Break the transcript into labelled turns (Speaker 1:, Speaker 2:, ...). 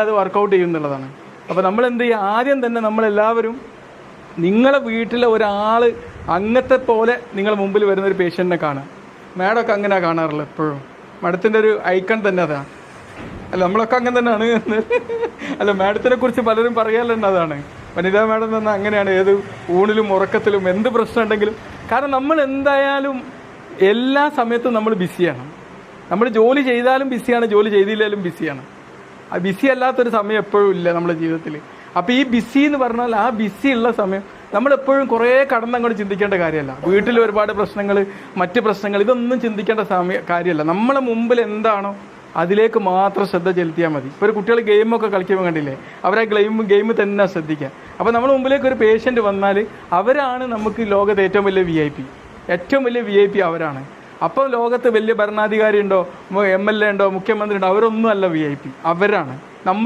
Speaker 1: അത് വർക്കൗട്ട് ചെയ്യുന്നുള്ളതാണ്. അപ്പോൾ നമ്മൾ എന്ത് ചെയ്യുക, ആദ്യം തന്നെ നമ്മളെല്ലാവരും നിങ്ങളെ വീട്ടിലെ ഒരാൾ അങ്ങനത്തെ പോലെ നിങ്ങളുടെ മുമ്പിൽ വരുന്നൊരു പേഷ്യൻറ്റിനെ കാണുക. മാഡമൊക്കെ അങ്ങനെയാണ് കാണാറുള്ളത് എപ്പോഴും. മാഡത്തിൻ്റെ ഒരു ഐക്കൺ തന്നെ അതാണ്. അല്ല, നമ്മളൊക്കെ അങ്ങനെ തന്നെയാണ്. അല്ല, മാഡത്തിനെ കുറിച്ച് പലരും പറയാറുണ്ട്. അതാണ് വനിതാ മാഡം തന്നെ അങ്ങനെയാണ്. ഏത് ഊണിലും ഉറക്കത്തിലും എന്ത് പ്രശ്നം ഉണ്ടെങ്കിലും. കാരണം നമ്മൾ എന്തായാലും എല്ലാ സമയത്തും നമ്മൾ ബിസിയാണ്. നമ്മൾ ജോലി ചെയ്താലും ബിസിയാണ്, ജോലി ചെയ്തില്ലെങ്കിലും ബിസിയാണ്. ആ ബിസി അല്ലാത്തൊരു സമയം എപ്പോഴും ഇല്ല നമ്മുടെ ജീവിതത്തിൽ. അപ്പോൾ ഈ ബിസി എന്ന് പറഞ്ഞാൽ ആ ബിസി ഉള്ള സമയം നമ്മളെപ്പോഴും കുറേ കടന്നങ്ങോട്ട് ചിന്തിക്കേണ്ട കാര്യമല്ല. വീട്ടിൽ ഒരുപാട് പ്രശ്നങ്ങൾ, മറ്റ് പ്രശ്നങ്ങൾ, ഇതൊന്നും ചിന്തിക്കേണ്ട കാര്യമല്ല. നമ്മളെ മുമ്പിൽ എന്താണോ അതിലേക്ക് മാത്രം ശ്രദ്ധ ചെലുത്തിയാൽ മതി. ഇപ്പോൾ ഒരു കുട്ടികൾ ഗെയിമൊക്കെ കളിക്കുമ്പോൾ കണ്ടില്ലേ, അവരെ ഗെയിം തന്നെ ശ്രദ്ധിക്കുക. അപ്പോൾ നമ്മുടെ മുമ്പിലേക്ക് ഒരു പേഷ്യൻ്റ് വന്നാൽ അവരാണ് നമുക്ക് ലോകത്ത് ഏറ്റവും വലിയ VIP. ഏറ്റവും വലിയ VIP അവരാണ്. അപ്പോൾ ലോകത്ത് വലിയ ഭരണാധികാരി ഉണ്ടോ, MLA ഉണ്ടോ, മുഖ്യമന്ത്രി ഉണ്ടോ, അവരൊന്നും അല്ല VIP. അവരാണ് നമ്മൾ